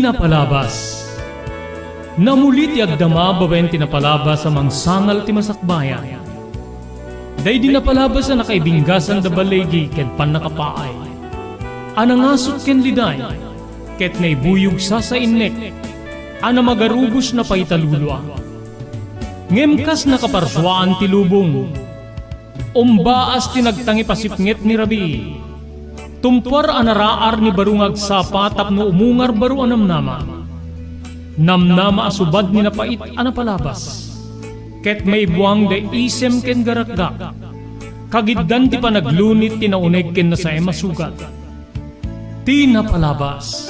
Tinapalabas. Namulit yagdama babayan tinapalabas amang sangal ti masakbayan. Day dinapalabas na nakaibinggasan da balegi ket panakapaay. Anangasot ken liday ket naibuyog sa innek. Ana magarubos na paitalulwa. Ngemkas nakaparswaan ti lubong. Umbaas tinagtangi pasipnget ni Rabi. Tumpar anaraar ni barungag sapa tapno umungar baru anamnama. Namnama asubad ni napait anapalabas. Ket may buwang de isem ken garakgak. Kagiddan ti panaglunit tinauneg ken nasae masugat. Tinapalabas.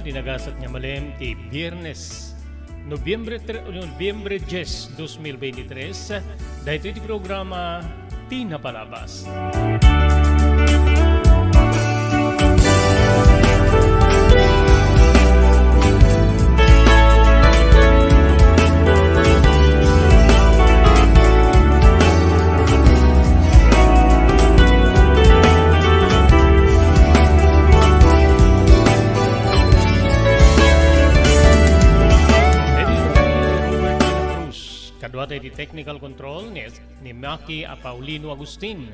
Dinagasat niya malem ti Biyernes, Nobyembre 10, 2023, dahil iti programa Tinapalabas. Kadwa tayo di technical control ni Maki Paulino Agustin.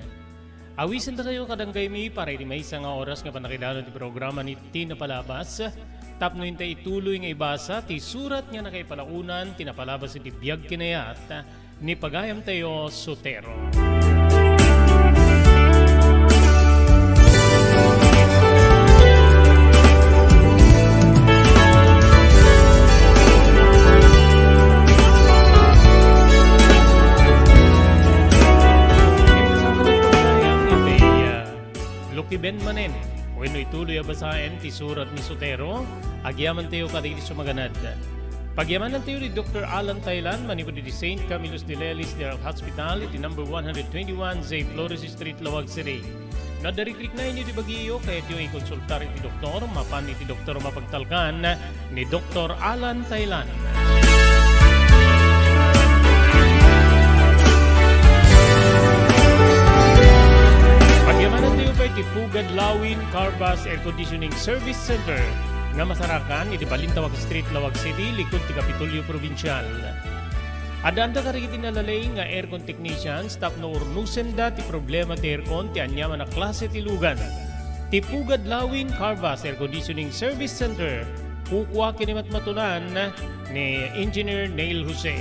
Awisan ta tayo kadanggay mi para di may isang oras nga panakidano ti programa ni Tinapalabas. Tapno hintay ituloy nga ibasa ti surat nga nakaipalaunan tinapalabas iti biyag kinayat ni Pagayam tayo Sotero. Ben manen, bueno ituloy abasahin ti surat ni Sotero, agyaman tayo kadili sumaganad. Pagyamanan tayo ni Dr. Alan Thailand, manipod di St. Camillus de Lelis General Hospital, iti number 121 Zay Flores Street, Lawag City. Nadariklik na inyo di Baguio, kaya tiyo i-konsultar iti doktor, mapan iti doktor mapagtalkan ni Dr. Alan Thailand. Pagyamanan tayo pa iti Pugad Lawin Carbas Air Conditioning Service Center nga masarakan iti Balintawak Street, Lawag City, likod ti Kapitolyo Provincial. Adanda ka rin itinalalay nga aircon technicians tapno urnusen da ti problema ti aircon ti anyaman na klase ti lugan. Ti Pugad Lawin Carbas Air Conditioning Service Center kukwa kinimat matunan ni Engineer Neil Jose.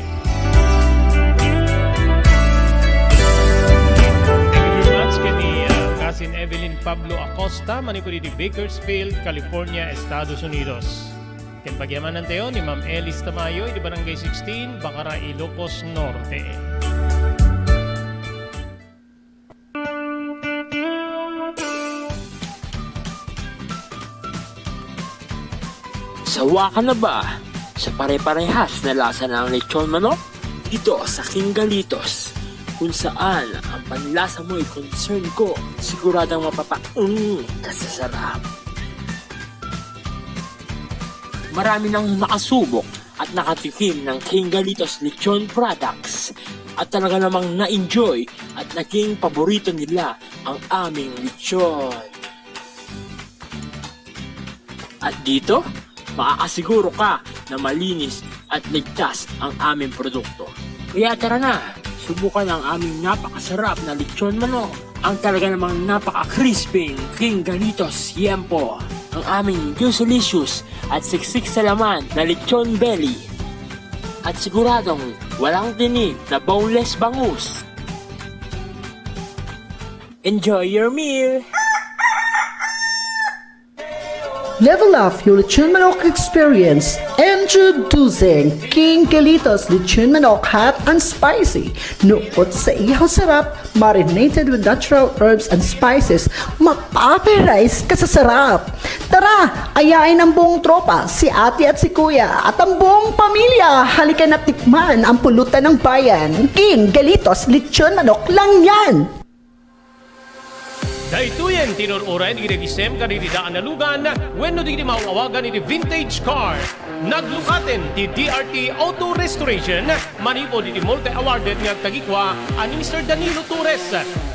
Kani Cousin Evelyn Pablo Acosta, manipod di Bakersfield, California, Estados Unidos. Ken pagyamanan tayo ni Ma'am Elis Tamayo, di Barangay 16, Bacara, Ilocos Norte. Sawa ka na ba sa pare-parehas na lasa ng lechon manok? Dito sa King Galitos, kung saan ang panlasa mo ay concern ko, siguradang kasasarap. Marami nang nakasubok at nakatikim ng King Galitos lechon products at talaga namang na-enjoy at naging paborito nila ang aming lechon. At dito, makakasiguro ka na malinis at ligtas ang aming produkto. Kaya tara na! Subukan ang aming napakasarap na lechon manok. Ang talaga namang napaka-crisping King Galitos Yempo. Ang aming juicelicious at siksik sa laman na lechon belly. At siguradong walang tinig na boneless bangus. Enjoy your meal! Level up your lechon manok experience. Introducing King Galitos Lechon Manok Hot and Spicy. Nuot sa ihaw sarap, marinated with natural herbs and spices, mapaperize ka sa sarap. Tara, ayain ang buong tropa, si ate at si kuya, at ang buong pamilya. Halika na tikman ang pulutan ng bayan. King Galitos Lechon Manok lang yan. Daytoyen tinururan ginibisem kanididaan na lugan wenno di mauawagan iti vintage car. Naglukaten ti DRT Auto Restoration manipo di multi-awarded nga tagikwa ani Mr. Danilo Torres.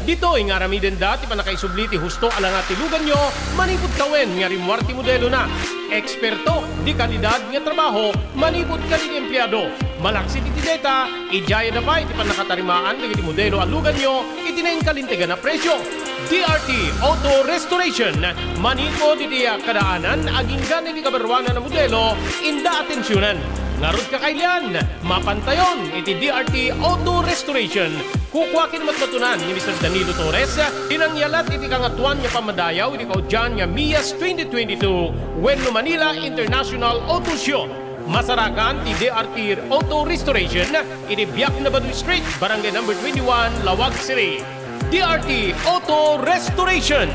Dito nga ramiden dati panakaisubli ti husto ala nga ti lugan nyo manipod kawen nga rimwarti modelo na. Eksperto di kalidad nga trabaho manipod ka di empleyado. Malaksi ti data, ijaya na pa iti panakatarimaan ng iti modelo alugan nyo itinayin kalintigan na presyo. DRT Auto Restoration maniko di kadaanan aging ganing di kabarwanan na modelo inda atensyonan. Ngarod ka kailan, mapantayon iti DRT Auto Restoration. Kukwakin matmatunan ni Mr. Danilo Torres, tinangyalat iti kangatuan niya pamadayaw iti kaudyan niya MIAS 2022 Wenno Manila International Auto Show. Masarakan ti DRT Auto Restoration iti Biak na Baduy Street, Barangay number 21, Lawag City. DRT Auto Restoration.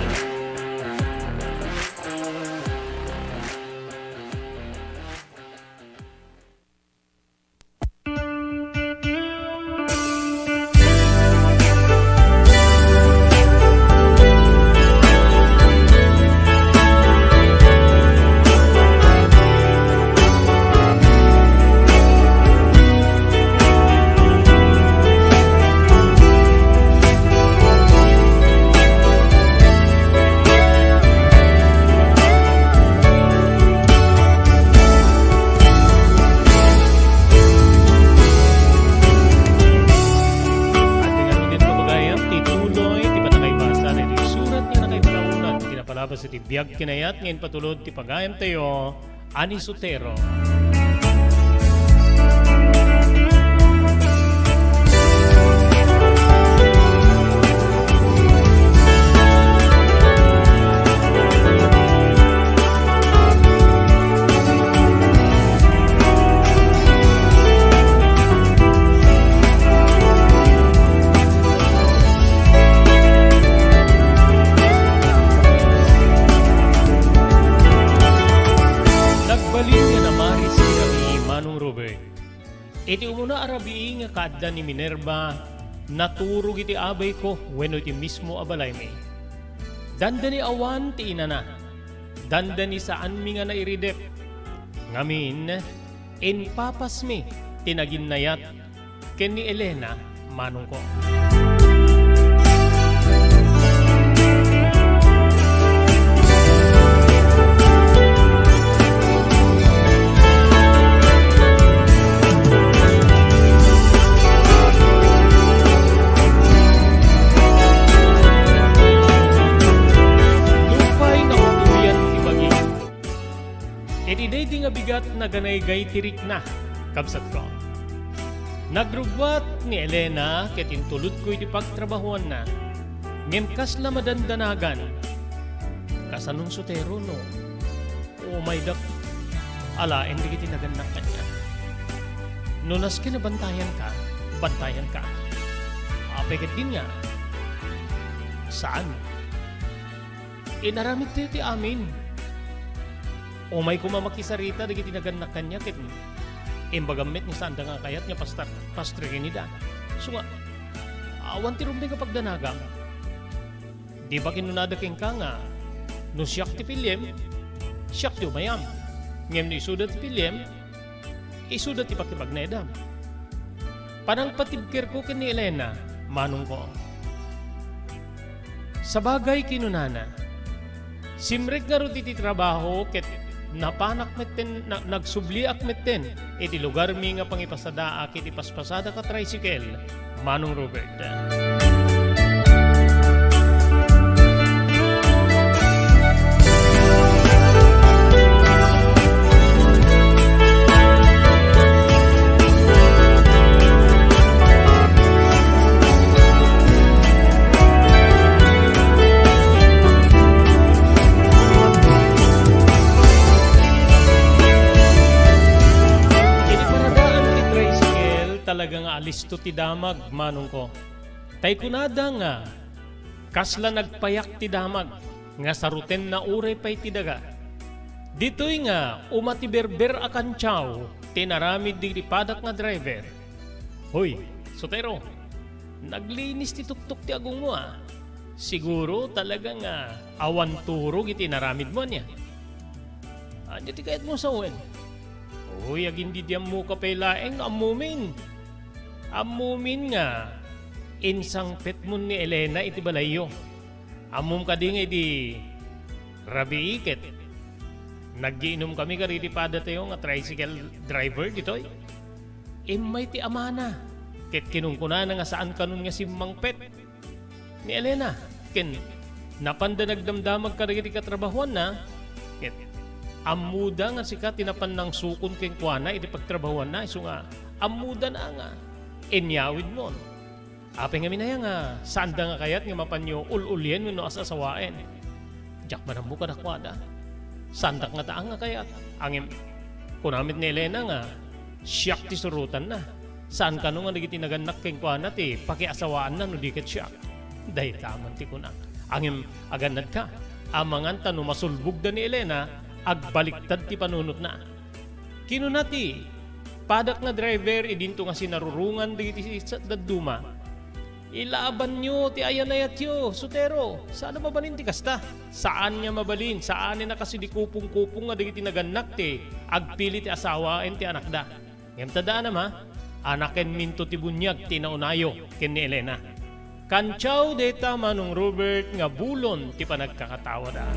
Palabas iti biyag kinayat ngayon patulod ti pagayam tayo ani Sotero. Iti umuna arabi nga kadda ni Minerva, naturog iti abay ko, wenno iti mismo abalay mi. Dandani awan ti inana, dandani saan mi nga nairidep. Ngamin, in papas mi, tinaginayat, ken ni Elena, manong ko. Iti nga bigat na ganay-gay tirik na, kabsat ko. Nagrugwat ni Elena ket intulod ko iti pagtrabahuan na. Ngemkas la madandanagan. Kasanong Sotero no. Oh my dak. Ala, hindi kiti naganak kanya. Nunas kinabantayan ka, bantayan ka. Apeket din nga. Saan? Inaramit tayo ti amin. O may kumamakisarita dagiti naganak kanya ket imbagamit ni sanda nga kayat nga pastrin nida. So nga awan ti rumbi nga pagdanagang. Di ba kinunada king ka nga no siyak ti pilem, siyak ti umayam. Ngem no isudat ti pilem, isudat ti pakibag na edam. Panang patibker ko ken ni Elena, manong ko. Sa bagay kinunana, simrek nga ro ti trabaho ket napanak metten nagsubliak metten iti lugar mi nga pangipasada iti paspasada ka tricycle manong Robert. listo ti damag, manong ko. Tay kunada nga, kasla nagpayak ti damag, nga saruten na uray pa'y ti daga. Dito'y nga, umati berber akan tiyaw, tinaramid di padak nga driver. Hoy, sotero, naglinis ti tuktok ti agong mo ah. Siguro talagang awan turog iti naramid mo niya. Anya ti kayat mo sa uwen? Uy, agin di diyan mo kapaylaeng amumin. Amumin nga, insang pet mo ni Elena iti balayo. Amum ka din iti rabi iket. Naggiinom kami kariti pada tayo nga tricycle driver ditoy. May ti amana. Ket kinungkuna na nga saan kanun nga si Mang Pet. Ni Elena, ken napanda nagdamdamag kariti katrabahuan na. Ket amuda nga sika tinapan ng sukon keng kuana iti pagtrabahuan na. Iso nga, amuda na nga. Inyawid mo. Apeng nga minaya nga, saan da nga kayat nga mapanyo ululien no asasawain. Diyak man ang buka na kwada. Sandak nga taang nga kayat. Angin, kunamit ni Elena nga, siyak ti surutan na. Saan ka nung nga nagitinagannak keng kuana ti, pakiasawaan na no diket siyak. Dahil taman ti kunang. Angin, aganad ka. Amangan tano masulbog da ni Elena, agbaliktad ti panunot na. Kinunati, padak na driver, idinto nga sinarurungan digiti sa daduma. Ilaban nyo, ti ayanayat yo, sutero. Saan mabalin ti kasta? Saan niya mabalin? Saan niya kasi di kupong-kupong nga digiti naganak ti agpili ti asawa en ti anak da. Ngem tadaan ma, anaken minto ti bunyag ti naunayo ken ni Elena. Kantsaw deta manong Robert nga bulon ti panagkakatawa da.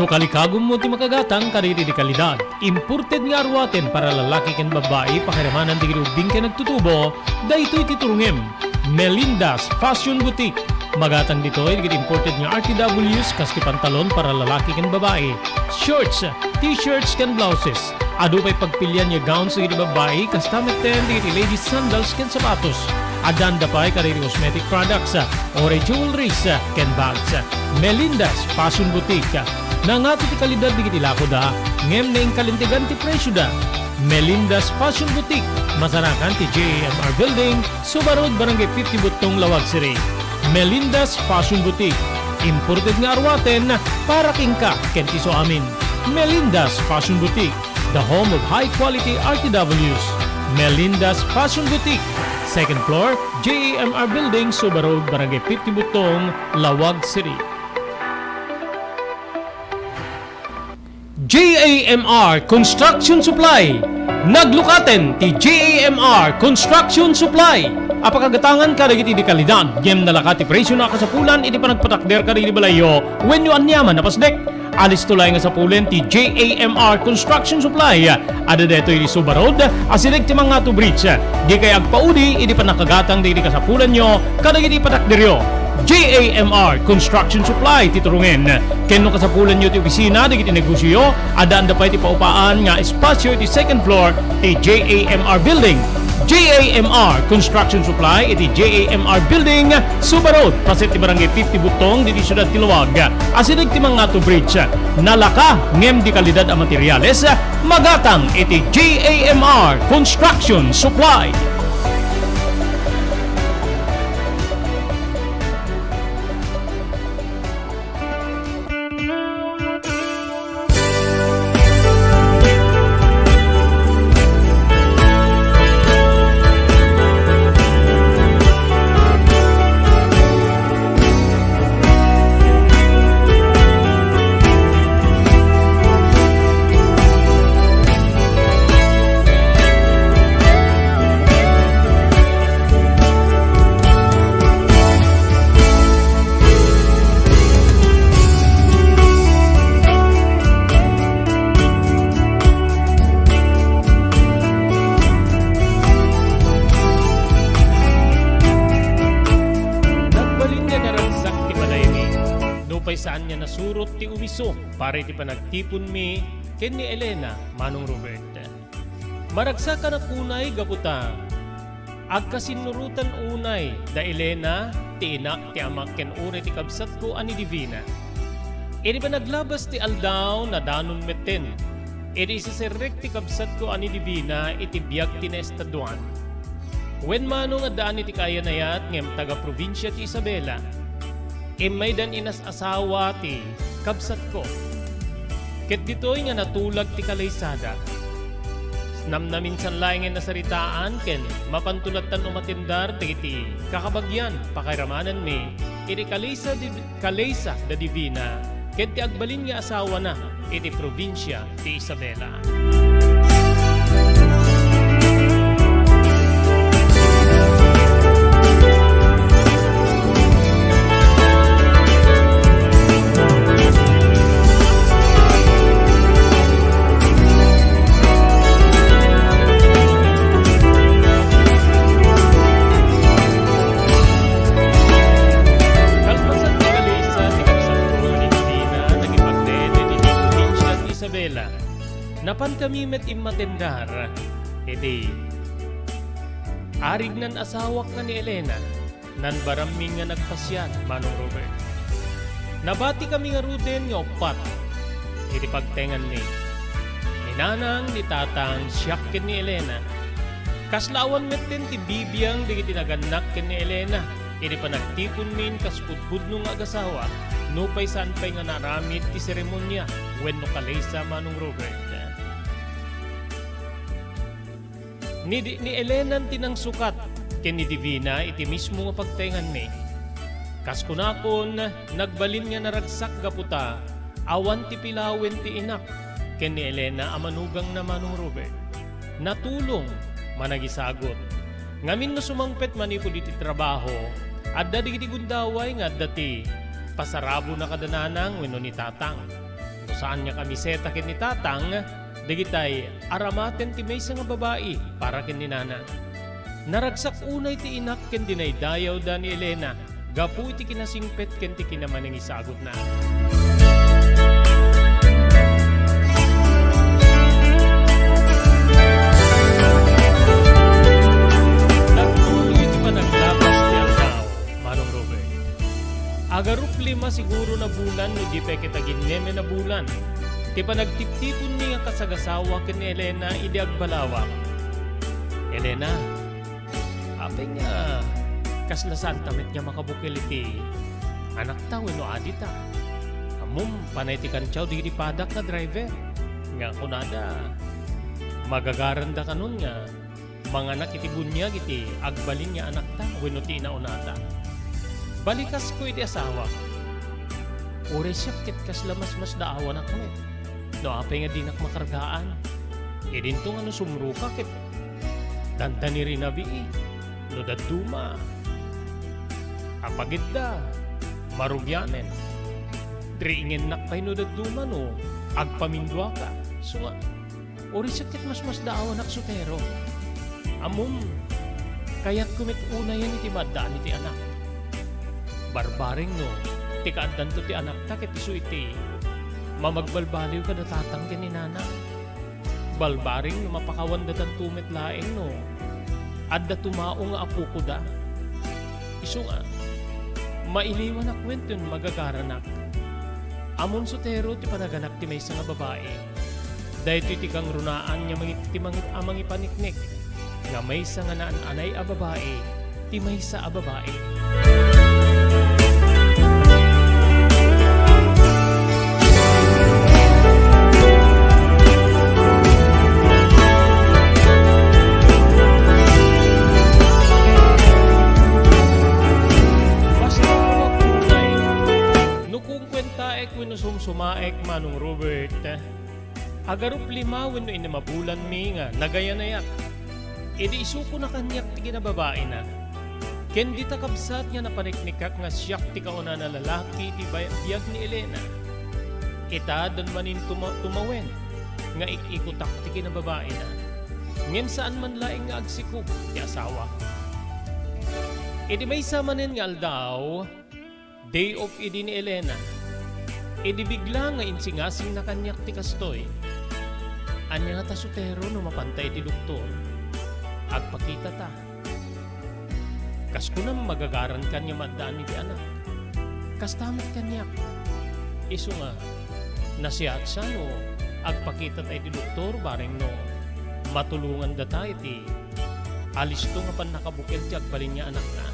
No kalikagom mo ti makagatang kariti di kalidad. Imported nga arwaten para lalaki ken babae pakiramanan di ubing ken nagtutubo. Daytoy titurungem. Melinda's Fashion Boutique. Magatang dito ay imported nga RTWs kaski pantalon para lalaki ken babae. Shorts, t-shirts ken blouses. Ado pa'y pagpilian nga gowns di babae kasta meten di ladies sandals ken sapatos. Adanda pa'y kariti cosmetic products, ore jewelries ken bags. Melinda's Fashion Boutique. Nangato ti kalidad di kitilako da, ngem na kalintigan ti presyo da. Melinda's Fashion Boutique, masarakan ti JAMR Building, Subarod, Barangay 50 Butong, Lawag City. Melinda's Fashion Boutique, imported nga arwaten para kingka kenti so amin. Melinda's Fashion Boutique, the home of high-quality RTWs. Melinda's Fashion Boutique, second floor, JAMR Building, Subarod, Barangay 50 Butong, Lawag City. JAMR Construction Supply. Naglukaten ti JAMR Construction Supply. Apakagatangan ka dagiti di kalidad. Gem nalaka ti presyo na kasapulan iti panagpatakder ka di balayo. When you anyaman na pasdek. Alis tulay nga sapulen ti JAMR Construction Supply. Ada deto iti Subarod. Asilig ti mga to bridge. Di kay agpaudi iti panakagatang di kasapulan nyo. Kadagiti patakderyo. JAMR Construction Supply titurungen. Kenno kasapulan nyo ti opisina digiti negosyo, adaan da pay ti paupaan nga espasyo iti second floor ti JAMR Building. JAMR Construction Supply iti JAMR Building, Subarod, paset ti Barangay 50 Butong diti Siyudad ti Luwag. Asilig ti Mangato Bridge. Nalaka ngem di kalidad a materyales, magatang iti JAMR Construction Supply. Saan niya nasurot ti umiso para iti panagtipon mi ken ni Elena, Manong Robert. Maragsa ka na kunay gaputa. Agkasinurutan unay da Elena, ti inak ti amak ken uri ti kabsat ko ani Divina. Iri ba naglabas ti aldaw na danon metten? Iri isasirek ti kabsat ko ani Divina iti biyag ti naestaduan. Wen manong adaan iti kaya nayat ngem taga probinsya ti Isabela. May dan inas asawa ti kabsat ko. Ket ditoy nga natulag ti kalaysada. Namnaminsan laing nga nasaritaan ken mapantulatan umatindar ti kakabagyan pakiramanan mi iti kalaysa da Divina ken ti agbalin nga asawa na iti probinsya ti Isabela. Napan kami met immatendar, edi arig nan asawak na ni Elena, nan baraming nga nagpasyan, Manong Robert. Nabati kami nga ruden nga upat, edi pagtengan ni nanang ni tatang siyak ken ni Elena. Kaslawan met ten ti bibiyang di tinaganak ken ni Elena, edi pa nagtipon min kaspudpud nung agasawa, no pay saan pay nga naramid ti seremonya, wen no kalaysa, Manong Robert. Ni Elena tinang sukat ken ni Divina iti mismo nga pagtengan mi. Kas kunakon nagbalin nga naragsak gaputa awan ti pilawen ti inak ken ni Elena amanugang na, Manong Robert. Natulong managisagot. Ngamin no sumangpet manipod iti trabaho adda digiti gundaway nga dati pasarabo na kadananang wenno ni tatang. No saan niya kamiseta ken ni tatang digitay aramaten ti maysa nga babae para ken ni nana. Naragsak unay ti inak ken dinaydayaw da ni Elena gapu iti kinasingpet ken ti kinamaning isagot na. Nagtuloy iti panaglabas ti aldaw, Manong Robert. Agarup 5 siguro na bulan no di pa kitagin na bulan. Ti panagtiptipon ni nga kasagasawa ken ni Elena idi agbalawak. Elena, apay nga kaslasan tamet niya makabukil iti anak ta wenno adita. Amom panay ti kantyaw di padak na driver. Nga kunada magagaranda kanon nga manganak iti bunyag iti agbalin nga anak ta wenno ti inaunata. Balikas ko iti asawa. Ore siya ket kaslamas daawan na kami. No apay nga dinak makargaan. Idinto nga no sumruka ket dandani rin na bii. No daduma. Apagidda. Marugyanen. Driingen nakpay no daduma no. Agpamindwa ka. So ori siya ket mas daawan aksutero. Amom. Kaya't kumit una yan iti maddaan iti anak. Barbaring no. Ti kaaddan to ti anak ta ket isu iti mamagbalbaliw ka datatang ken ni nana. Balbaring no mapakawan datan tumet laeng no. Adda tumao nga apo ko da. Isu nga mailiwan ak wenton magagaranak. Amon sotero ti panaganak ti maysa nga babae. Dahito ti kang runaan nya ti mangit amang ipaniknik. Nga maysa nga naan-anay a babae ti maysa a babae. Sumaek, Manong Robert. Agarup 5 wenno inamabulan mi nga nagaya na yak. Edi isuko na kanyak ti ginababae na. Ken di takabsat nga napaniknikak nga siyak ti kauna na lalaki ti biyag ni Elena. Ita don manin tumawen nga ikikutak ti ginababae na. Ngem saan man laing nga agsikog ti asawa. Edi may samanen nga aldaw, day off idi ni Elena. Edi bigla nga insingasing na kanyak ti kastoy. Anya nga ta sutero no mapantay ti doktor. Agpakita ta. Kas ko na magagaran kanya maddaan ni ti anak. Kas tamit kanya. Iso nga, nasiyat siya no, agpakita tayo ti doktor bareng no, matulungan da tayo ti alis to nga pan nakabukil ti agbalin niya anak na.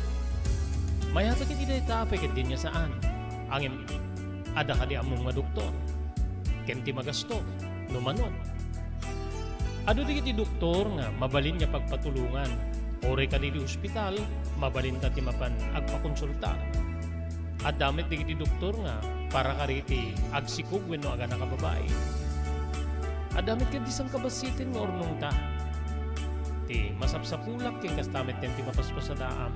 Mayata kiti day tapik din niya saan. Angin, ada ka di among nga doktor. Kenti magasto, no manon. Ado di kiti doktor nga mabalin niya pagpatulungan. Ore ka di ospital, mabalin ta ti mapan agpakonsulta. At damit di kiti doktor nga para kariti agsikog wenno aga nakababae. At damit ka di sang kabasitin nga ornong ta. Ti masapsapulak king kastamit ti mapaspas sa daam.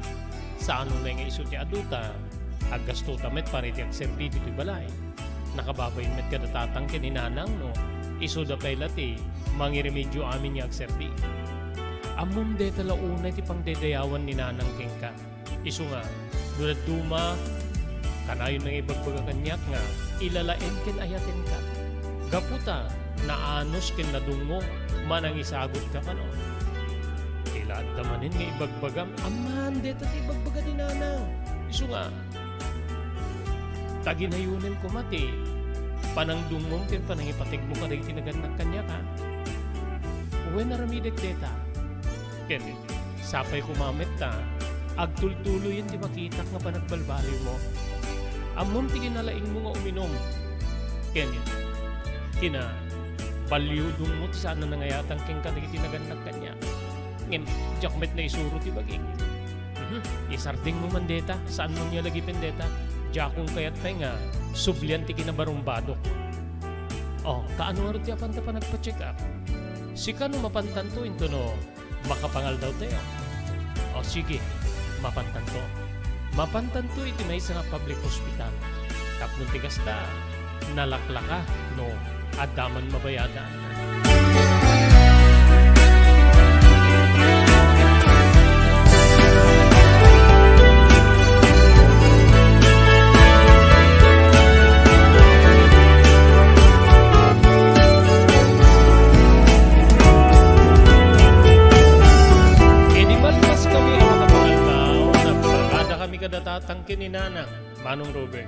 Sa ano na nga iso ti aduta, aggasto tamet para iti agserbi ti balay. Nakababayin met kada tatang kininanang no, iso da pay lati, mangiremedyo amin niya agserbi. Amom de tala unay ti pangdedayawan ni nanang king ka. Iso nga, dulad duma, kanayon ng ibagbaga kanyak nga, ilalain kin ayatin ka. Gaputa, naanos kin nadungo, manang isagot ka ka no. Ilaad tamanin nga ibagbagam, aman, deta ti ibagbaga ni nanang. Iso nga, taginayunin ko mati, panang dungong kin panang ipatig mo ka rin tinaganak kanya ka. Uwe naramidek deta. Ken, sapay kumamit ta, agtultuloy yun di makitak nga panagbalbali mo. Amon ti kinalaing mo nga uminom. Ken, kina, balyudong mo ti sana nangayatang king kadagi tinaganak kanya. Ngem, jakmet na isuro ti baging. Isarding mo mandeta, saan mo niya lagi pendeta? Jakong kayat pa nga, sublian ti kinabarumbadok. Oh, kaano nga rin ti apanta pa nagpa-check up? Si kano mapantanto into no, makapangal daw tayo. O sige, mapantanto. Mapantanto iti may sa public hospital. Tapnon tigas ta, nalaklaka, no, adaman mabayadan. Kadatatang kininanang, Manong Robert.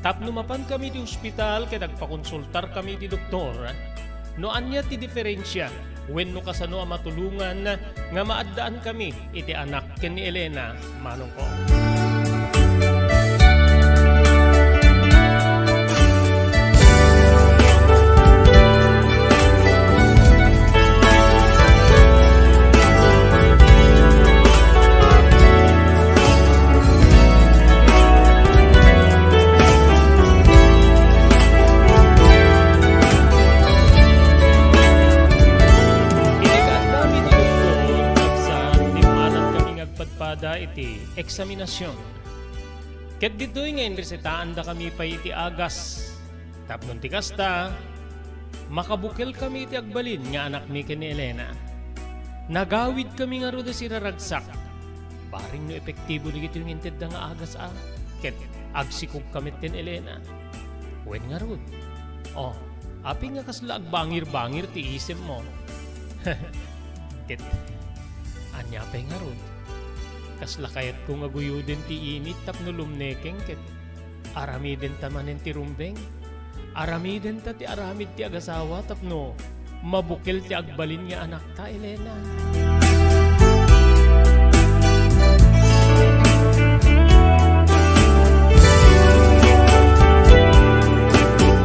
Tap numapan kami di ospital kaya nagpakonsultar kami di doktor. No anya ti diferensya when no kasano ang matulungan nga maaddaan kami iti anak ken ni Elena, Manong ko. Iti eksaminasyon. Ket dito'y nga resetahan da kami pa iti agas. Tapnon ti kasta, makabukel kami iti agbalin nga anak mi ken ni Elena. Nagawid kami nga roda si raragsak. Baring no epektibo di ito yung inted da nga agas Ket agsikog kami ten Elena. Wen nga rod. Oh, api nga kasla agbangir-bangir ti isip mo. Ket anya pa nga rod. Kasla kayat kung aguyudin ti init tapno lumnekeng ket aramiden tamanen ti rumbeng. Aramiden ta ti aramid ti agasawa tapno mabukil ti agbalin nga anak ta Elena.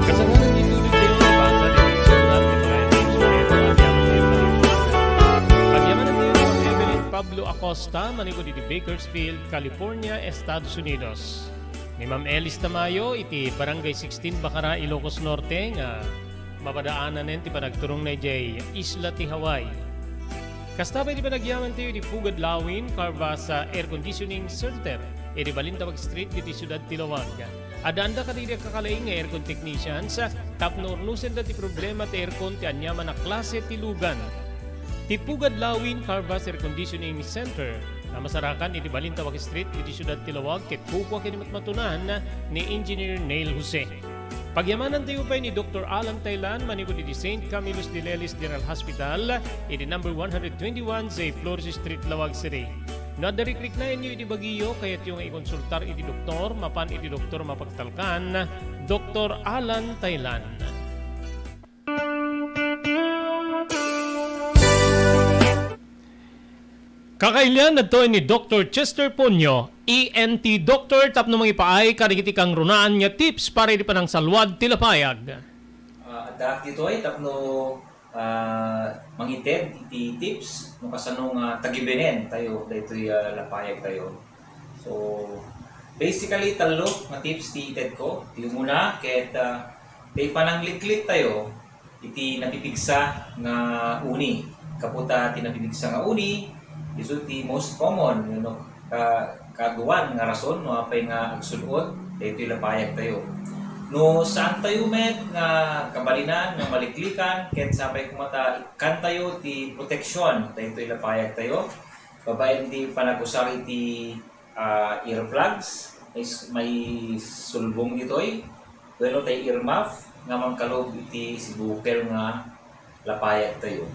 Kasagaran ni Tuloy Deo na bata ni surat ni Maraming Sureto at Pagyaman ng Deo ni Evelyn Pablo Acosta, maniko di Bakersfield, California, Estados Unidos. Ni Ma'am Elis Tamayo, iti Barangay 16 Bacara, Ilocos Norte, nga mapadaanan ti panagturong na jay Isla ti Hawaii. Kastabay di panagyaman tayo di Pugad Lawin, Carvasa Air Conditioning Center, iti Balintawag Street, iti Ciudad Tilawag. Adanda ka di kakalaing nga aircon technician sa tapnornusen da ti problema ti aircon ti anyaman na klase ti lugan. Ti Pugad Lawin, Carvas Air Conditioning Center na masarakan iti Balintawag Street, iti Ciudad Tilawag, ket kukwa kini matmatunan ni Engineer Neil Jose. Pagyamanan tayo pa ni Dr. Alan Taylan, manipod di St. Camillus de Lelis General Hospital, iti number 121 sa Flores Street, Lawag City. Nadariklik na inyo iti Baguio, kaya't yung ikonsultar iti doktor, mapan iti doktor mapagtalkan, Dr. Alan Taylan. Kakailan na to ni Dr. Chester Ponyo, ENT Doctor, tapno mga ipaay karigiti kang runaan niya tips para iti panang salwad tilapayag. At dito ay tapno mangited iti tips no kasano nga tagibenen tayo daytoy lapayag tayo. So basically talo nga tips ti ited ko. Ti muna ket tay panangliklik tayo iti napipigsa nga uni. Kaputa ti napipigsa nga uni isu ti most common kagawan nga rason no apay nga agsulod daytoy lapayag tayo. No saan tayo met nga kabalinan nga maliklikan ket sapay kumata kan tayo ti proteksyon daytoy lapayag tayo. Babaen ti panagusari ti earplugs may sulbong ditoy. Bueno tay earmuff nga mangkalob iti sibukel nga lapayag tayo.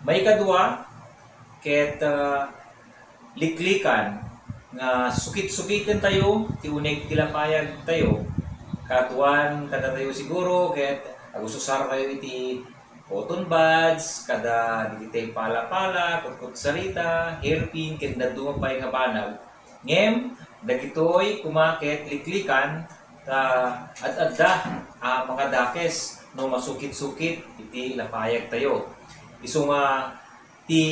May kadua ket liklikan nga sukit-sukitin tayo ti unig ti lapayag tayo. Katuan kada tayo siguro ket agususar tayo iti cotton buds kada digitay pala-pala kutkut sarita hairpin ket nadumapay nga banag ngem dagitoy kumaket liklikan ta ad-adda mga dakes no masukit-sukit iti lapayag tayo. Isu nga ti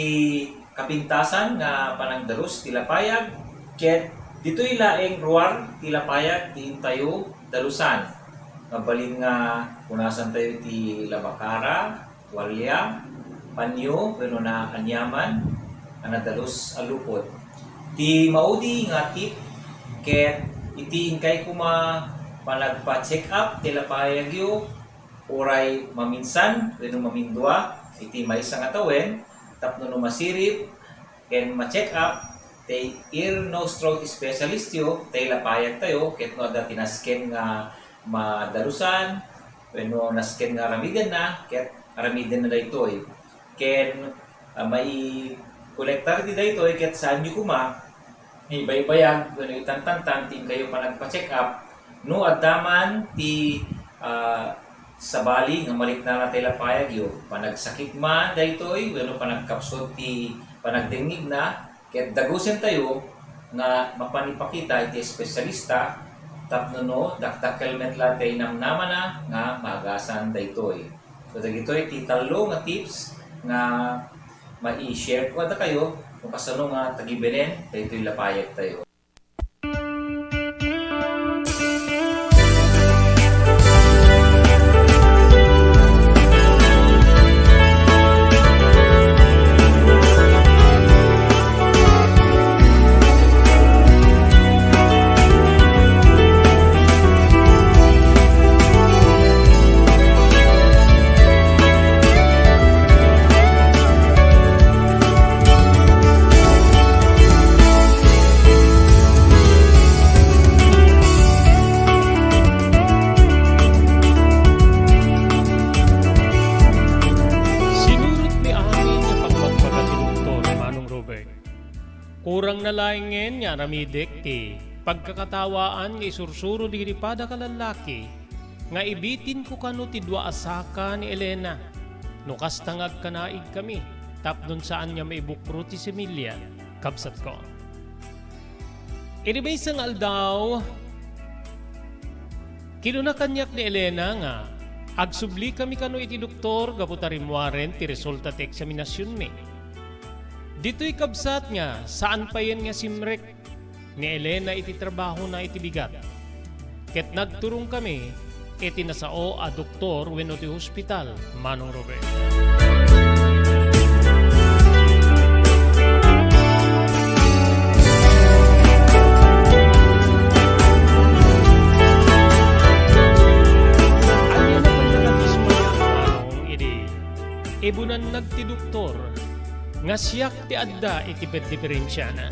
kapintasan nga panangdalos ti lapayag ket ditoy laeng ruar ti lapayag ti tayo dalusan. Mabalin nga punasan tayo ti labakara, tuwalya, panyo, pero na anyaman, anadalos alupot. Ti maudi nga tip ket itiin kay kuma panagpa-check up ti lapayag yo oray maminsan, pero mamindua iti maysa nga tawen tapno no masirip ken ma-check up tay ear, nose, throat specialist yo tay lapayag tayo ket no ada tinasken nga madalusan wenno nasken nga aramidan na ket aramidan na daytoy ken may kolektar di daytoy ket saan yu kuma ibaybayag wenno itantantan tin kayo pa nagpa-check up no addaman ti sabali nga malit na natay lapayag yo panagsakit man daytoy wenno panagkapsot ti panagdengig na ket dagusen tayo nga mapanipakita iti espesyalista tapno no dakdakelmet latay namnaman na nga magasan daytoy. So dagitoy ti talo nga tips nga mai-share ko ada kayo kung kasano nga tagibenen daytoy lapayag tayo. Kurang nalaingen nga ramidek ti pagkakatawaan nga isursuro di ripada kalalaki nga ibitin ko kano ti dua asaka ni Elena no kastangag kanaig kami tapnon saan nga maibukro ti similya kabsat ko. Iribay sang aldaw kinuna kanyak ni Elena nga agsubli kami kano iti doktor gaputarimwaren ti resulta ti eksaminasyon mi. Dito'y kabsat nga, saan pa yan nga simrek ni Elena iti trabaho na iti bigat. Ket nagturong kami, iti nasao a doktor wenno ti hospital, Manong Robert. Anya na pagkakatisma Manong idi, ibunan nagti doktor, nga siyak ti adda iti diferensya na.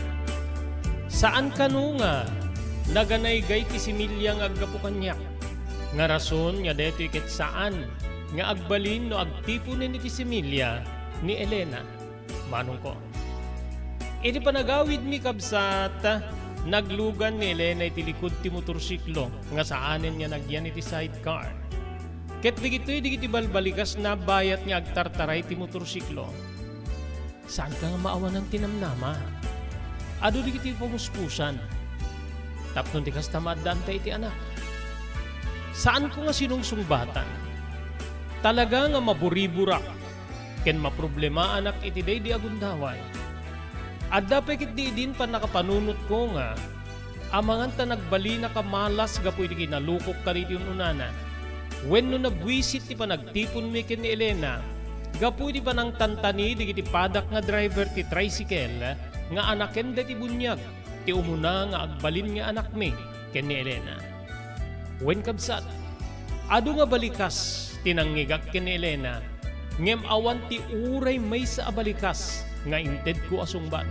Saan kanu nga naganay gay ti similya nga aggapu kanyak Nga rason nga deto ikit saan nga agbalin no agtipunin iti similya ni Elena. Manong ko. Iti panagawid mi kabsat, naglugan ni Elena iti likod ti motorsiklo nga saanen niya nagyan iti sidecar. Ket digito'y digiti balbalikas na bayat niya agtartaray ti motorsiklo. Saan ka nga maawan ng tinamnama? Ado digiti pamuspusan. Tapnon ti kas tamaddan ta iti anak. Saan ko nga sinungsungbatan? Talaga nga maburiburak ken maproblema anak iti day di agundaway. At dapat kit di din pa nakapanunot ko nga amangan ta nagbali na kamalas gapu iti kinalukok ka riti unana. When no nabwisit ti panagtipon mi ken ni Elena, gapu iti panang tantani digiti padak nga driver ti tricycle nga anaken deti bunyag ti umuna nga agbalin nga anak mi ken ni Elena. When kabsat, ado nga balikas tinanggigak ken ni Elena, ngem awan ti uray may sa abalikas nga inted ko asungbat.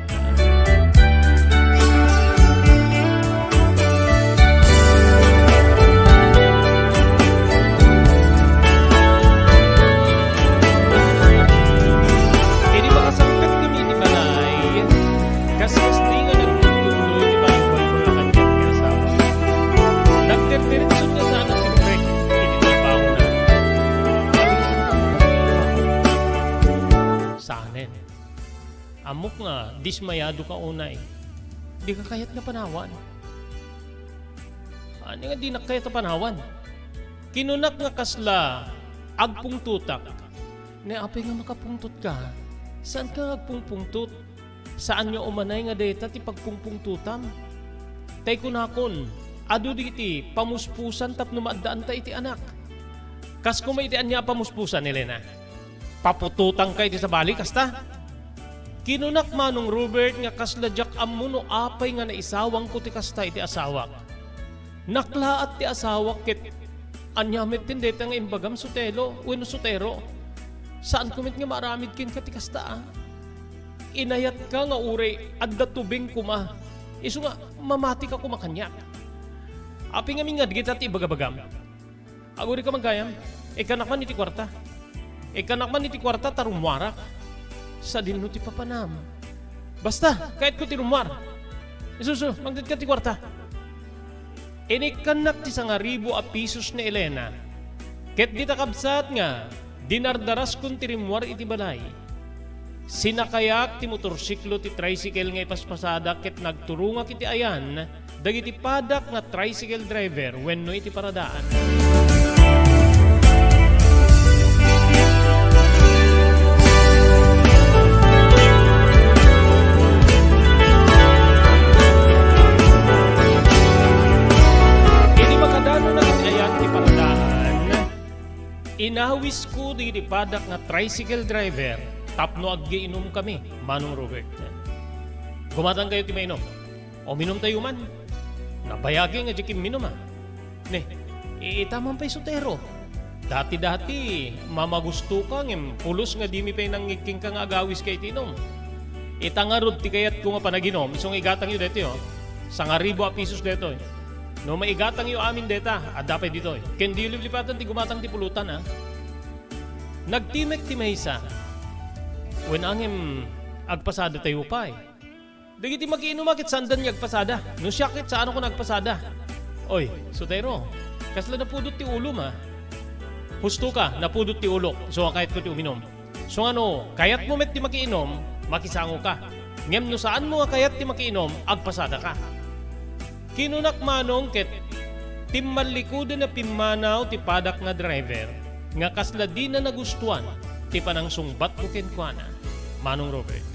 Ini makasangkat kami di balay, kasi gusto nga nagtutuloy di balay ko yung mga kanyang kasawa. Nagterterenso na sana si Greg, hindi trabaho na. Saanen. Amok nga, dismayado ka unay. Di ka kayat nga panawan. Ano nga di na kayat na panawan? Kinunak nga kasla, agpungtutak. Ne apay nga makapungtot ka. Saan ka agpungpungtot? Saan nga umanay nga deta ti pagpungpungtutam? Tay kunakon, ado di iti pamuspusan tapno maadaan ta iti anak. Kas kumaitian niya pamuspusan, Elena. Papututang ka iti sa balik, kasta? Kinunak manong Robert nga kasladyak amuno apay nga naisawang ko ti kasta iti asawak. Naklaat ti asawak ket anyamit tindeta nga imbagam sutelo, uno sutero. Saan kumit nga maramid kin ka ti kasta? Inayat ka nga uray adda tubing kuma. Isu nga mamati ka kumakanyak. Api nga mingad kita ti bagabagam. Aguri ka magayam, ikanakman iti kwarta. Ikanakman iti kwarta tarumwarak. Sa dinno ti papanam. Basta, kahit ko ti rumwar. Isuso, magdad ka ti kwarta. Inikanak ti 1,000 a pisos ni Elena. Ket di takabsat nga, dinardaras kun ti rimwar iti balay. Sinakayak ti motorsiklo ti tricycle nga ipaspasada ket nagturungak iti ayan, dagiti padak nga tricycle driver wenno iti paradaan. Inawis ko di padak nga tricycle driver, tapno aggiinom kami, manong Robert. Gumatang kayo ti mainom. O minom tayo man. Nabayagi nga jikim minom ha. Ne, itamang pa'y sutero. Dati-dati, mamagusto ka ngem, pulos nga di mi pa'y nangiking ka nga agawis kay tinom. Itangarod ti kayat ko nga panaginom, isong igatang yu dito 1,000 a pisos dito. No maigatang yu amin deta, adapay dito. Ken di liplipatan ti gumatang ti pulutan ha. Nagtimek ti maysa. When angem agpasada tayo pa'y. Dagiti mag-inumakit sandan niya agpasada. No siyakit saan ako nagpasada. Oy, sutero, kasla napudot ti ulo ma. Husto ka, napudot ti ulo. So kahit ko ti uminom. So ano, kayat mo met ti makiinom, makisango ka. Ngem no saan mo kayat ti makiinom, agpasada ka. Kinunak manong ket timmalikudan na pimanaw ti padak nga driver nga kasla di na nagustuhan ti panang sungbat ko kenkwana manong Robert.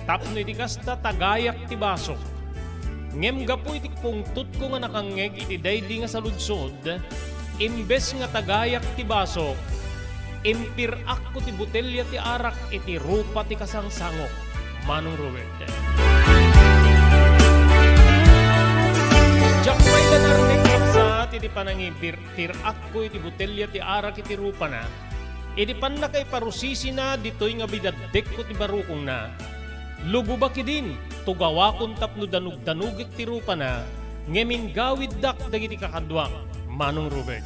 tapno iti kasta tagayak ti basok. Ngem gapo iti pungtut ko nga nakangeg iti daydi nga sa ludsod, imbes nga tagayak ti basok, impirak ko ti butelya ti arak iti rupa ti kasangsangok. Manong Robert. Diyak may lanarnik sa iti panangibir, tirak ko iti butelya ti arak iti rupa na, iti pan na kay parusisi na dito'y nga bidadek ko ti barukong na. Lububaki din, tugawa kong tapno danug-danug iti rupa na, ngeming gawid dak dagiti kakadwang. Manong Robert.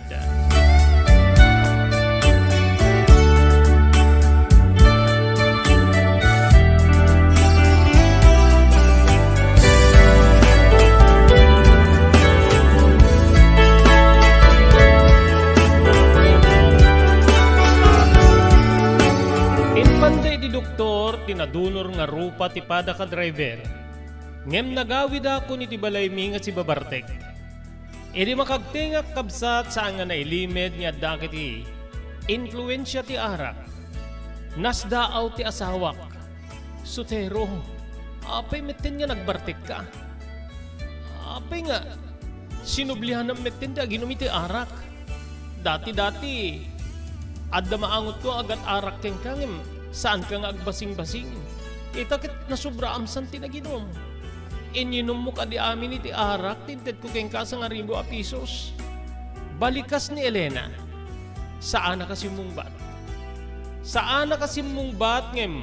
Doktor, tinadunor nga rupa ti pada ka driver. Ngem nagawid ako ni ti balay mi nga si Babartek. Edi makagtingak kabsat saan nga nailimed nga dakiti influensya ti arak. Nasdaaw ti asawak. Sutero, apay metten nga nagbartek ka. Apay nga, sinublihan ng metten ti aginom iti arak. Dati-dati, adda maangot ko agat arak keng kangem. Saan ka nga agbasing-basing? Itakit na sobra amsan tinaginom. Ininom mo ka di amin iti arak, tinted ko keng kasa nga 1,000 pisos. Balikas ni Elena. Saan na kasi mong bat? Saan na kasi mong bat ngem?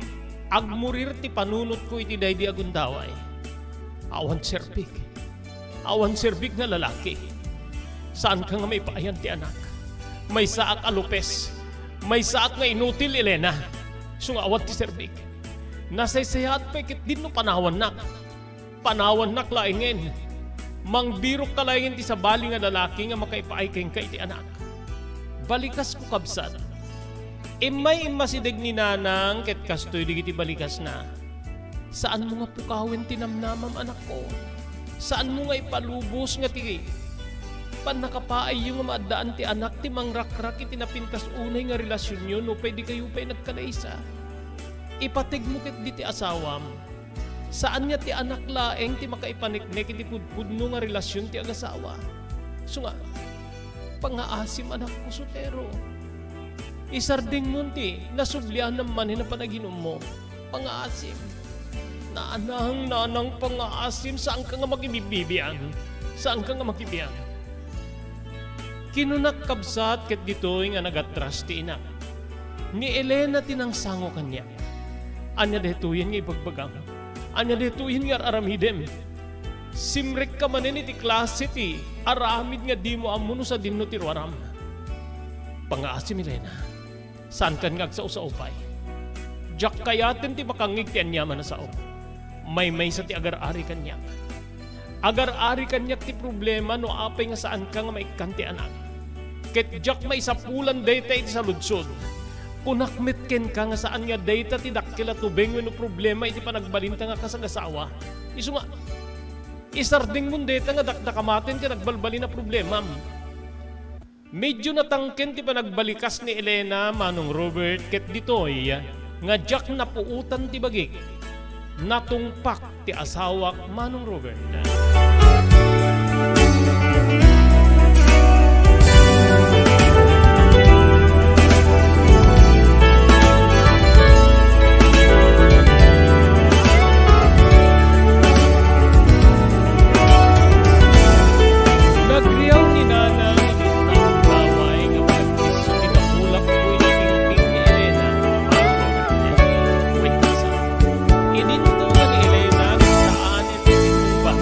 Agmurir ti panunot ko iti daydi agundaway. Awan serbik. Awan serbik na lalaki. Saan ka nga may paayan ti anak? May saak alupes. May saak nga inutil Elena. Sungawat ti serbik. Nasaysayaat pa ikit din no panawan nak. Panawan nak laingen. Mangbirok ka laingen ti sabali nga lalaki nga makaipaikeng ka iti anak. Balikas ko kabsat. Imay imasidig ni nanang ket kastoy digiti balikas na. Saan mo nga pukawin tinamnamam anak ko? Saan mo nga ipalubos nga ti panakapaay yung nga maadaan ti anak ti mangrakrak iti napintas unay nga relasyon nyo no pwede kayo pa'y nagkalaysa. Ipatig mo kit di ti asawam. Saan nga ti anak laeng ti makaipaniknek iti pudpudno nga relasyon ti agasawa. So nga, pangaasim anak ko sutero. Isarding mo ti nasublian naman na panaginom mo. Pangaasim. Nanang pangaasim, saan ka nga makibibibiyan? Saan ka nga makibiyan? Kinunak kabsat ket ditoy nga nagatras ti ina. Ni Elena tinangsango kanya. Anya detuyen nga ibagbagang. Anya detuyen nga aramidem. Simrek ka manen iti klase ti aramid nga di mo amuno sa dinno ti ruaram. Pangaasim Elena. Saan kan nga agsaw-saw pay? Diyak kayaten ti makangig ti anyaman na sao. May sa ti agar-ari kanya. Agar-ari kanyak ti problema no apay nga saan ka nga maikanti anak. Ket jak may sapulan data iti sa ludsod. Kunakmet ken ka nga saan nga data ti dakkila tubeng no problema iti panagbalinta nga kasagasawa. Isu nga, isarding mo data nga dakdakamaten ti nagbalbali na problema. Medyo natangken ti panagbalikas ni Elena Manong Robert ket ditoy nga jak napuutan ti bagik. Natungpak ti asawak Manong Robert. Nagriyaw ni Nana ang laway nga pagkis sa tinapulak ko initingting ni Elena. Ininto nga ni Elena saan iti tinumba.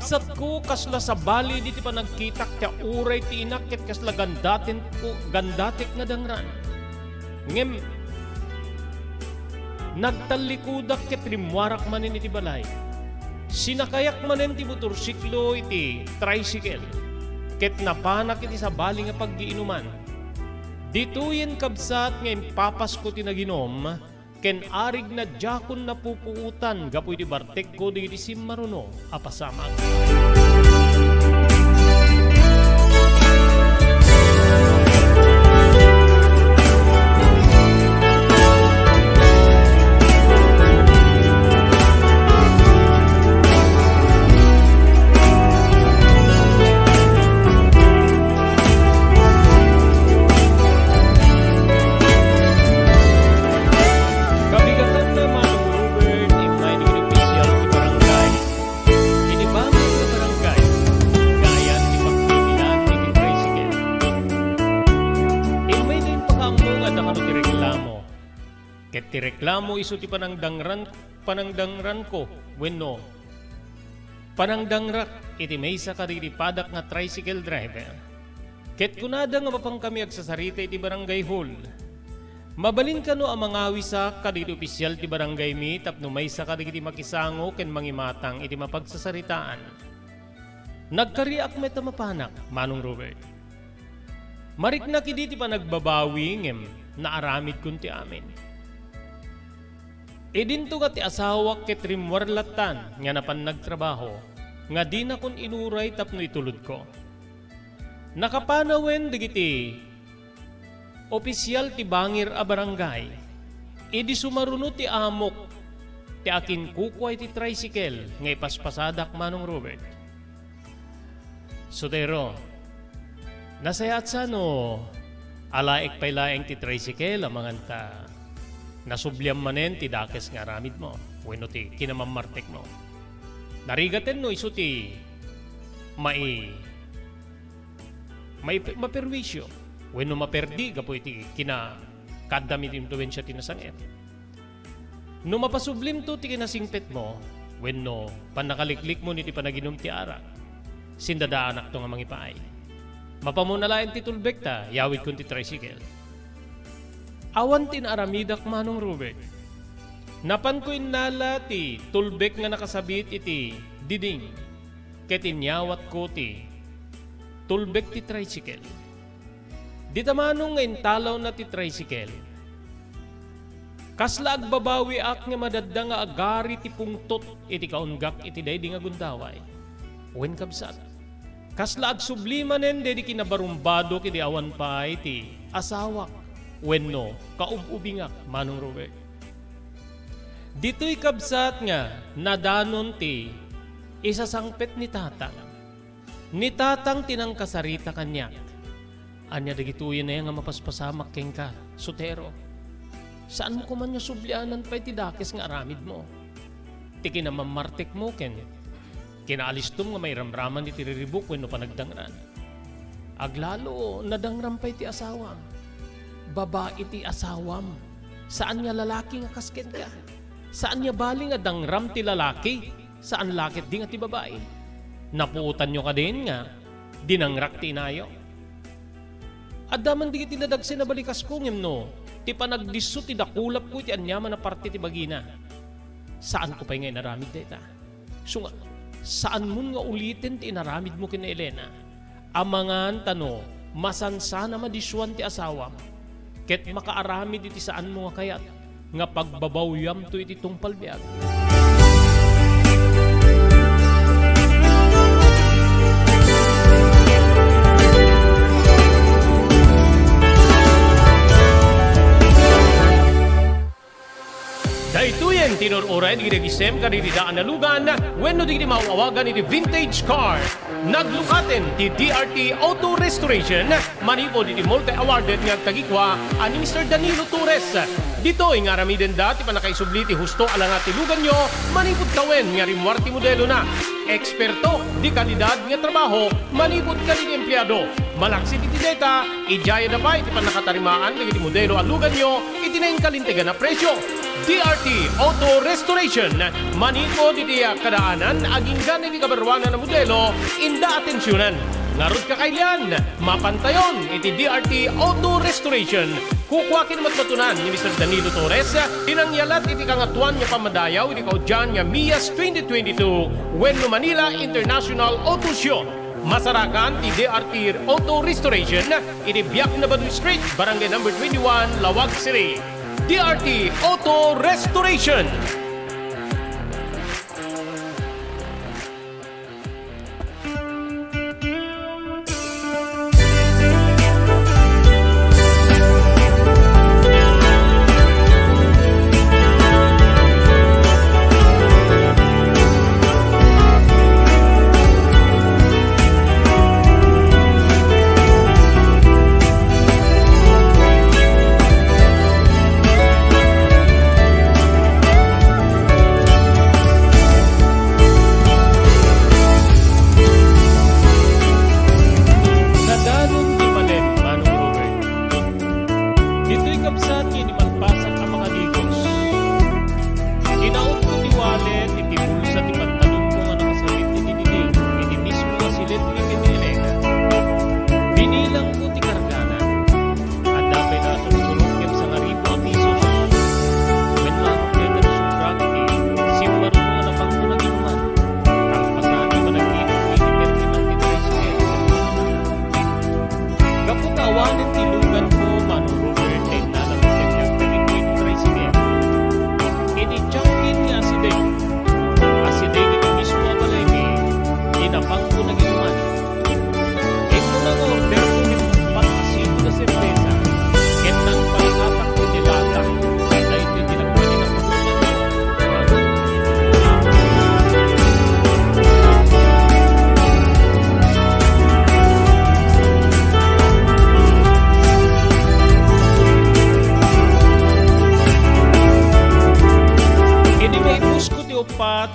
Kabsat ko kasla sa bali di ti pa nagkitak ti uray ti inakit kasla gandatin ko gandatik nga dangran. Ngem nagtalikudak ket rimwarak manen iti balay. Sinakayak manen ti motorsiklo iti tricycle. Ket napanak iti sa bali nga paggiinuman. Dituyen kabsat nga impapas ko ti naginom, ken arig na jakon na pupuutan gapu iti bartek ko di simmaruno apasamag. Kabigatan na Manong Robert, imay ni opisyal ti barangay. Inibamay na barangay, gaya ni pagpilihan ni tricycle. Imay din pakaamong at nakano ti reklamo. Ket ti reklamo iso ti panangdangran ko, wenno. Panangdangrak iti maysa kariripadak nga tricycle driver. Ket kunada nga mapang kami agsasarita iti barangay hall. Mabalin kano ang mga wisa kaditi opisyal ti barangay mi tapno may sa kaditi makisango ken mangimatang iti mapagsasaritaan. Nagkariak met mapanak, Manong Robert. Marikna kidi ti pa nagbabawi ngem naaramid kun ti amin. Idinto ka ti asawa ket rimwarlatan nga napan nagtrabaho nga di na kun inuray tapno itulod ko. Nakapanawen digiti opisyal ti bangir a barangay, idi sumaruno ti amok, ti akin kukway ti tricycle, ngay paspasadak Manong Robert. Sotero, nasayat sa no, alaik pailaeng ti tricycle, amangan ta, nasubliam manen ti dakes nga ramid mo, bueno ti kinamamartek mo. Narigaten no iso ti maperwisyo. Wenno maperdi gapo iti kina kadami ti impluwensya ti nasangit. No mapasublim to ti kinasingpet mo, wenno panakaliklik mo ni ti panaginom ti ara. Sindadaanak to nga mangipaay. Mapamunalayan ti tulbek ta, yawid kun ti tricycle. Awan tin aramidak Manong Robert. Napan ko inala ti tulbek nga nakasabit iti diding. Ket inyawat ko ti tulbek ti tricycle. Di tamanong nga intalaw na ti tricycle. Kasla agbabawi ak nga madadda nga agari ti pungtot iti kaunggak iti daydi nga gundaway. Wen kabsat. Kasla agsublimanen dedi kinabarumbado kiti awan pa iti asawak. Wenno kaububingak Manong Robert. Dito'y kabsat nga nadanon ti isasangpet ni tatang. Ni tatang tinang kasarita kanyak. Anya dagituyen na yan nga mapaspasamak keng ka, sotero. Saan mo kuman nga sublianan pa iti dakes nga aramid mo? Ti kinamamartek mo ken. Kinaalistom nga may ramraman iti riribuk wenno panagdangran. Aglalo, nadangram pa iti asawam. Babae iti asawam. Saan nga lalaki nga kasken ka? Saan nga bali nga dangram ti lalaki? Saan lakit di nga ti babae? Napuutan nyo ka din nga, dinangrak ti inayo. Adaman di kiti nadagsin na balikas ko ngem no, ti panagdiso ti dakulap ko iti anyaman na parte ti bagina. Saan ko pa ngay naramid deta? So nga, saan mo nga ulitin ti inaramid mo kina Elena? Amangan tano, masansana madiswan ti asawam. Ket makaaramid iti saan mo nga kayat, nga pagbabawyam to iti tungpal biag. Daituyen tinururay di gigisem kanididaan na lugan wenno di mauawagan iti vintage car. Naglukaten ti DRT Auto Restoration manipod iti multi-awarded nga tagikwa ani Mr. Danilo Torres. Dito nga ramiden dati panakaisubli ti husto alanga ti lugan nyo manipod kawen nga rimwarti modelo na. Eksperto di kalidad nga trabaho manipod ka di empleyado. Malaksit iti data, ijaya na pa iti panakatarimaan ng iti modelo alugan nyo, iti na kalintigan na presyo. DRT Auto Restoration, maniko iti kadaanan, aging ganin iti kabarwanan na modelo, inda atensyonan. Narod ka kailan, mapantayon iti DRT Auto Restoration. Kukwakin matmatunan ni Mr. Danilo Torres, inangyalat iti kangatuan niya pamadayaw iti kaudyan niya MIAS 2022 Wenno Manila International Auto Show. Masarakan ti DRT Auto Restoration, iti Biak na Baduy Street, Barangay number 21, Lawag City. DRT Auto Restoration.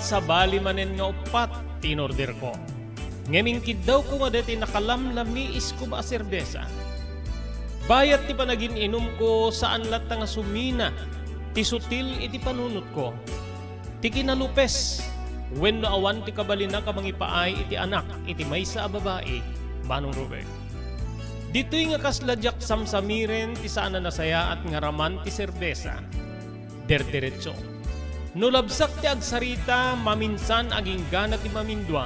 Sa bali manen nga upat, tinorder ko. Ngemingkid daw ko nga dati nakalamlami isko ba serbesa. Bayat ti panagin inom ko saan lat nga sumina, ti sutil iti panunot ko. Ti kinalupes, when no awan ti kabalina ka mangipaay iti anak, iti maysa a babae, Manong Robert. Dito'y nga kasladyak samsamiren ti saan na nasaya at ngaraman ti serbesa. Derderetso. Nulabsak ti agsarita, maminsan aging gana ti mamindwa,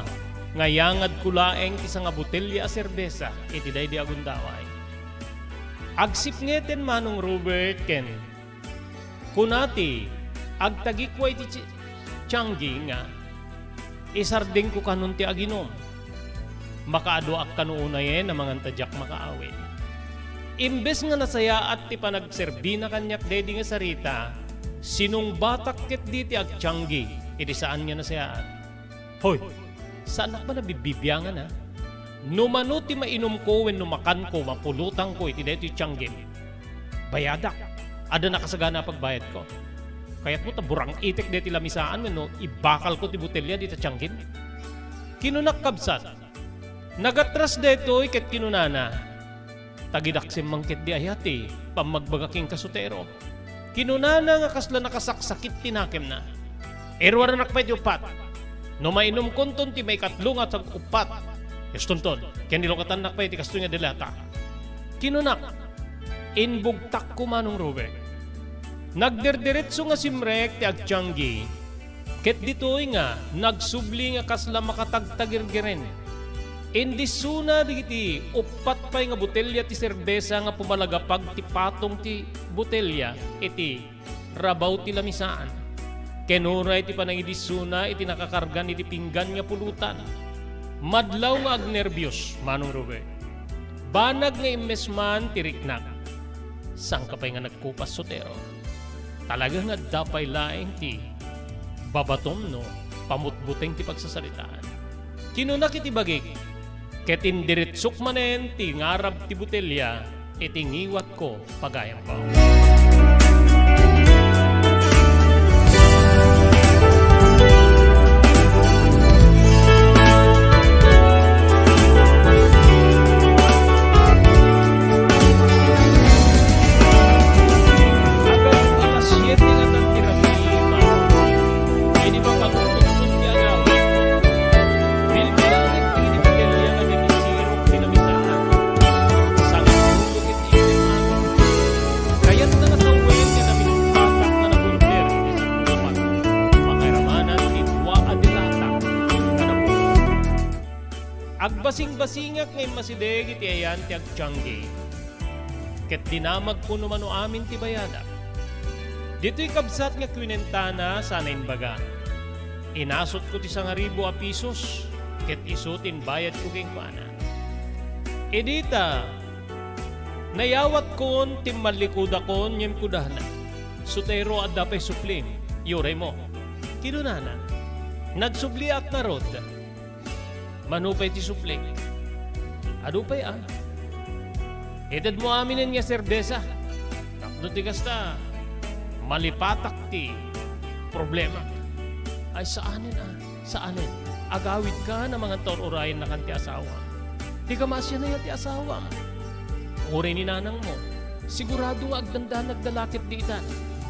ngayangad kulaeng ti nga botelya a serbesa, iti day di agundaway. Agsipngeten Manong Robert ken, kunati, agtagikway ti tiyanggi nga, isarding ko kanun ti aginom, makaadwaak kanuunayen na mga tadyak makaawin. Imbes nga nasaya at ti panagserbi na kanyak dedi nga sarita, sinong batak ket diti agtiyanggi, iti saan nga nasayaan. Hoy, saan ba nabibibyangan ha? Numano ti mainom ko when numakan ko, mapulutang ko iti deti tiyanggi. Bayadak, ada nakasagana pagbayad ko. Kaya't mo taburang itik deti lamisaan when no, ibakal ko ti botelya diti tiyanggi. Kinunak kabsat, nagatras detoy ket kinunana, tagidaksim mangket di ayati, pamagbagaking kasutero. Kinunana nga kasla nakasaksakit tinakem na. Erwara nakpay ti upat. No mainom konton ti may katlong at upat. Yastunton, kaya nilokatan nakpay ti kasto nga dilata. Kinunak, inbugtak ko Manong Robert. Nagderdiretso nga simrek ti agtiyanggi. Ket ditoy nga, nagsubli nga kasla makatagtagirgiren. Indisuna digiti, upat pa'y nga botelya ti serbesa nga pumalagapag ti patong ti botelya, iti rabaw ti lamisaan. Kenuray ti panangidisuna, iti nakakargan iti pinggan nga pulutan. Madlaw nga agnervyos, Manong Robert. Banag nga imbesman ti riknak. Sang kapay nga nagkupas sotero. Talaga nga dapay laeng ti babatom no, pamutbuteng ti pagsasalitaan. Kinunak iti bagik, ket indiritsok manen ti ngarab ti botelya, iti ngiwat ko pagayam ko. Agbasing-basingak ngay masideg iti ayan ti agtiyanggi. Ket dinamag po naman o amin ti bayadak. Dito'y kabsat nga kwinentana sana inbaga. Inasot ko ti 1,000 a pisos, ket isutin bayad ko keng pana. Edita, nayawat kon ti malikuda kon nyem kudahna. Sutero at dapay suplim, yure mo. Kinunana, nagsubli at narod. Manupay ti suplik. Adupay Edad mo aminin nga serbesa. Tapno ti kasta, malipatak ti problema. Ay saanin saanin? Agawid ka na mga torurayan na kan ti asawa. Di ka masya na yan ti asawa. Uri ni nanang mo, sigurado nga agdanda nagdalakit di itan.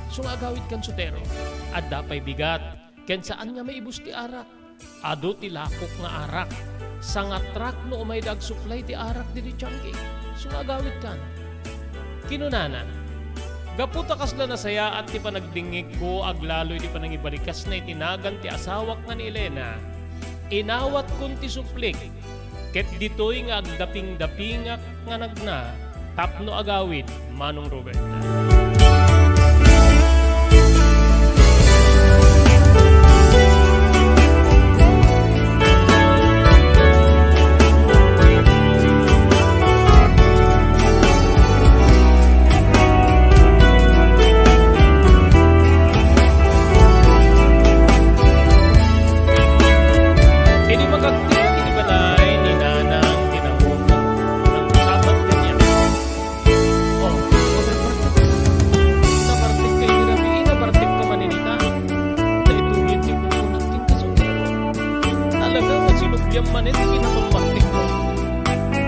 So agawid kan sutero. At dapay bigat, ken saan nga maibus ti arak. Ado ti lakok nga arak. Sangatrak no umay dag supply ti arak di tiyanggi. So agawid kan. Kinunana, gaputa kasla na saya at ti panagdingig ko aglaloy ti panangibalikas na itinagan ti asawak nga ni Elena. Inawat kun ti suplik. Ket ditoy nga agdaping-dapingak nga nagna tapno agawid Manong Robert.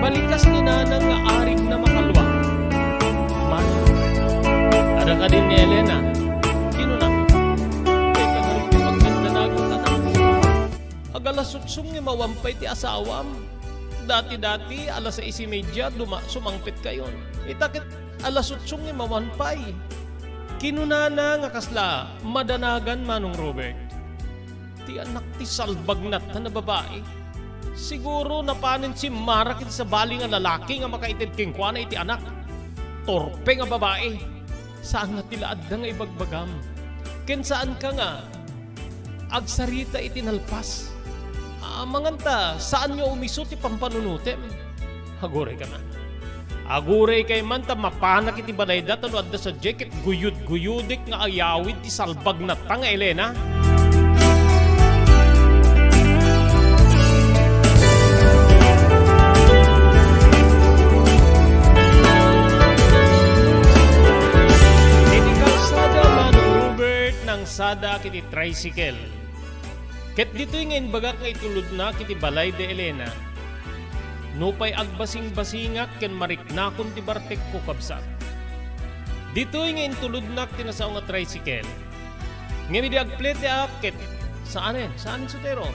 Balikas ni nanang nga arig na makalwa. Manong, ada ka din ni Elena. Sino na? Kaya ka rin yung maganda na akong tanang. Agalasutsun nga mawampay ti asawam. Dati-dati, alas 6:30, sumangpit kayon. Itakit, alasutsun nga mawampay. Kinunana nga kasla, madanagan Manong Robert. Ti anak ti salbagnat na babae. Siguro napanin si Marakit sa bali nga lalaki nga makaitid king kuana iti anak. Torpe nga babae. Saan nga tilaad na nga ibagbagam? Ken saan ka nga? Agsarita iti nalpas. Manganta, saan nyo umisot ti pampanunutem? Aguray ka na. Aguray kay man ta mapanak iti balayda tano adda sa jacket guyud-guyudik nga ayawid ti salbagnat nga Elena. Sada kiti tricycle. Ket dito'y ngayon bagak nga itulod na kiti balay de Elena. Nupay agbasing-basingak ken mariknakon ti bartek ko kabsat. Dito'y ngayon tulod na tinasaw nga tricycle. Ngayon di agplete ket saanin? Saanin sutero?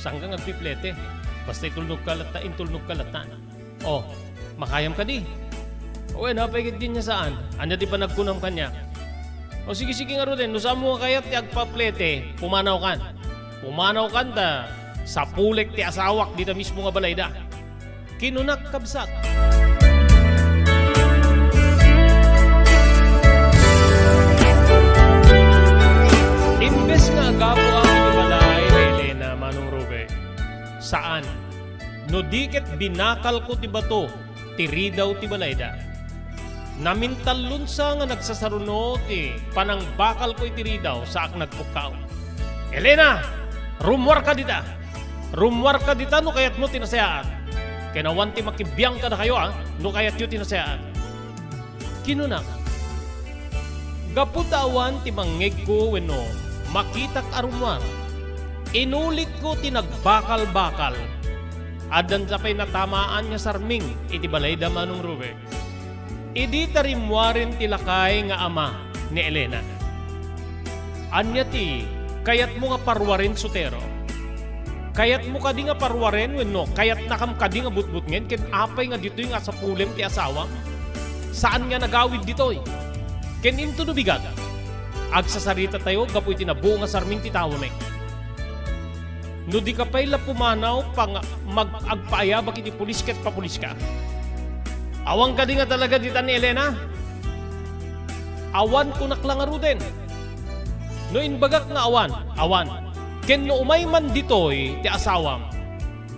Saan ka agpiplete? Basta itulnog kalata, intulnog kalata. Oh, makayam ka di. O napay din niya saan? Anya di pa nagkunam kanya? O sige nga rin, no saan mo kayat ti agpaplete, pumanaw kan. Pumanaw kan ta, sa pulek ti asawak dito mismo nga balayda. Kinunak kabsat. Imbes nga agapo ang ibalay, Elena, Manong Robert. Saan? No diket binakal ko ti bato, tiri daw ti balayda. Namintalun sa nga nagsasaruno ti panang bakal ko itiri daw sa ak nagpukaw. Elena, rumwar ka dita. Rumwar ka dita no kayat mo tinasayaan. Kinawan ti makibiyang ka na kayo no kayat yu tinasayaan. Kinunak. Gaputawan ti mangeg ko wenno makitak arumwar. Inulit ko ti nagbakal-bakal. Adan sa pay natamaan niya sarming iti balayda Manong Robert. Idi tarimwarin tilakay nga ama ni Elena. Anya ti, kayat mo nga parwarin sutero. Kayat mo ka di nga parwarin wenno, kayat nakam ka di nga butbutngen, ken apay nga dito'y nga sa pulem ti asawam. Saan nga nagawid dito'y? Ken into no bigat. Agsasarita tayo, gapoy tinabuo nga sarming ti tawame. No di ka pa'y pumanaw pang mag-agpaayabak iti pulis ket papulis ka. Awang ka di nga talaga dita ni Elena. Awan ko naklangaro din. No inbagak nga awan. Ken no umay man ditoy ti asawam,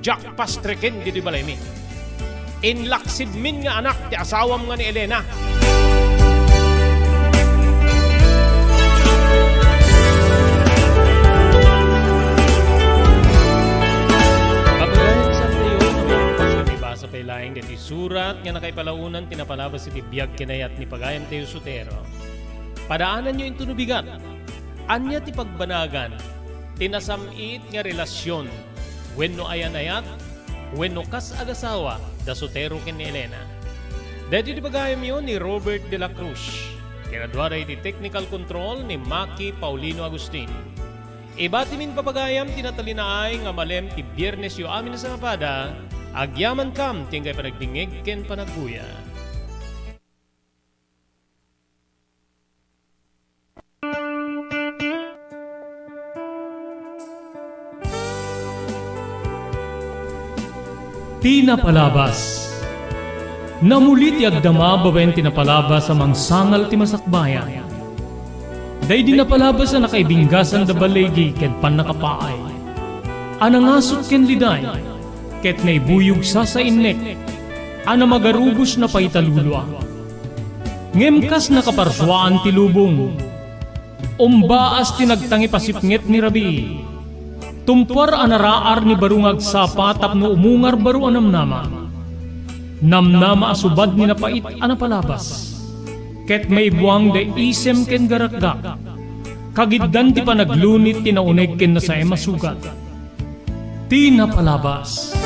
Jack Pastreken di balay mi. Inlaksid min nga anak ti asawam nga ni Elena. Pagkagaling sa tayo, sa pailaing dati surat nga nakaipalaunan tinapalabas iti biyag kinayat ni pagayam tayo sutero. Padaanan nyo ito nubigat. Anya ti pagbanagan, tinasamit nga relasyon, wenno ayan-ayat, wenno kas agasawa, da sotero ken ni Elena. Dahil di pagayam yun ni Robert de la Cruz, kinadwara iti technical control ni Maki Paulino Agustin. Ibati min papagayam tinatalinaay nga malem ti Biyernes yu amin sa mapada, agyaman kam tingay panagdingig ken panagbuya. Tinapalabas. Namulit ti agdama babaen tinapalabas amang sangal ti masakbayan. Day di napalabas na nakaibinggasan da balegi ket panakapaay. Anangasot ken liday ket naibuyog sa innek. Ana magarubos na paitalulwa. Ngemkas nakaparswaan ti lubong. Umbaas tinagtangi pasipnget ni Rabi. Tumpar anaraar ni barungag sapa tapno umungar baru anamnama. Namnama asubad ni napait anapalabas. Ket may buwang da isem ken garakgak. Kagiddan ti panaglunit tinauneg ken na sa emasugat. Tinapalabas.